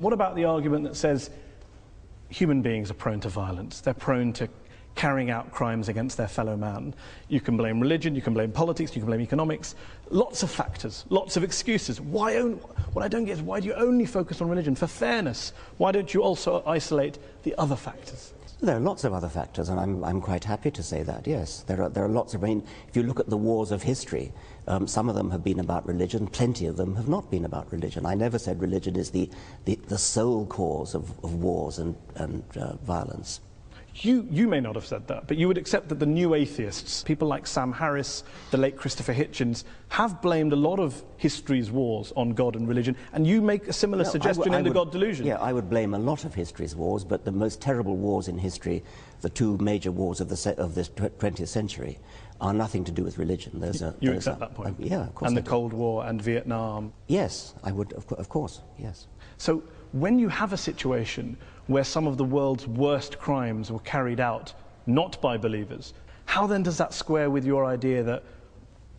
What about the argument that says human beings are prone to violence, they're prone to carrying out crimes against their fellow man? You can blame religion, you can blame politics, you can blame economics, lots of factors, lots of excuses. What I don't get is, why do you only focus on religion? For fairness, why don't you also isolate the other factors? There are lots of other factors, and I'm quite happy to say that, yes. There are lots of, if you look at the wars of history, some of them have been about religion, plenty of them have not been about religion. I never said religion is the sole cause of wars and violence. You may not have said that, but you would accept that the new atheists, people like Sam Harris, the late Christopher Hitchens, have blamed a lot of history's wars on God and religion, and you make a similar suggestion in The God Delusion. Yeah, I would blame a lot of history's wars, but the most terrible wars in history, the two major wars of the 20th century, are nothing to do with religion. You accept that point? Yeah, of course. And the Cold War and Vietnam? Yes, I would, of course, yes. So when you have a situation where some of the world's worst crimes were carried out not by believers, how then does that square with your idea that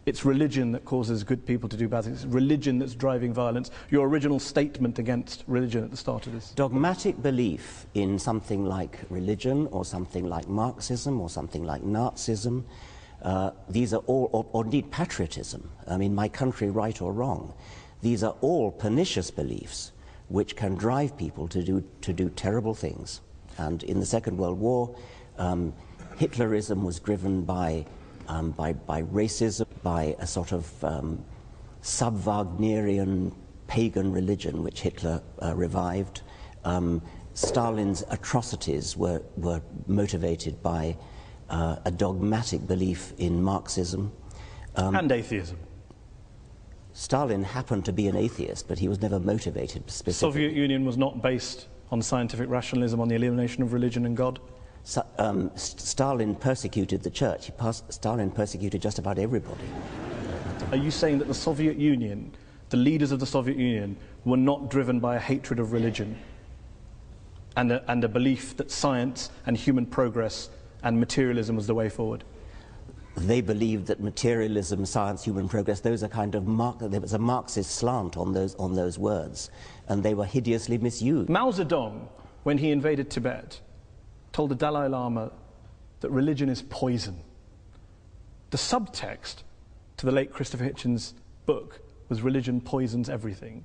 it's religion that causes good people to do bad things, it's religion that's driving violence, your original statement against religion at the start of this? Dogmatic belief in something like religion or something like Marxism or something like Nazism, these are all, or indeed patriotism, I mean, my country right or wrong, these are all pernicious beliefs which can drive people to do terrible things. And in the Second World War, Hitlerism was driven by racism, by a sort of sub-Wagnerian pagan religion which Hitler revived. Stalin's atrocities were motivated by a dogmatic belief in Marxism. And atheism. Stalin happened to be an atheist, but he was never motivated specifically. The Soviet Union was not based on scientific rationalism, on the elimination of religion and God? Stalin persecuted the church. Stalin persecuted just about everybody. Are you saying that the Soviet Union, the leaders of the Soviet Union, were not driven by a hatred of religion and a belief that science and human progress and materialism was the way forward? They believed that materialism, science, human progress, those are kind of there was a Marxist slant on those words, and they were hideously misused. Mao Zedong, when he invaded Tibet, told the Dalai Lama that religion is poison. The subtext to the late Christopher Hitchens' book was religion poisons everything.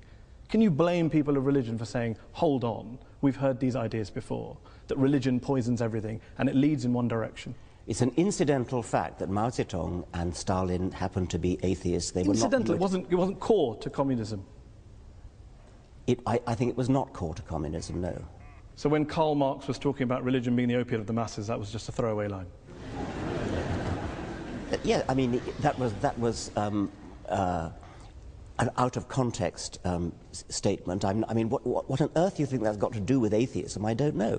Can you blame people of religion for saying, hold on, we've heard these ideas before, that religion poisons everything and it leads in one direction? It's an incidental fact that Mao Zedong and Stalin happened to be atheists. They incidental, were not, it wasn't core to communism. I think it was not core to communism, no. So when Karl Marx was talking about religion being the opiate of the masses, that was just a throwaway line? Yeah, I mean, that was an out-of-context statement. I mean, what on earth do you think that's got to do with atheism? I don't know.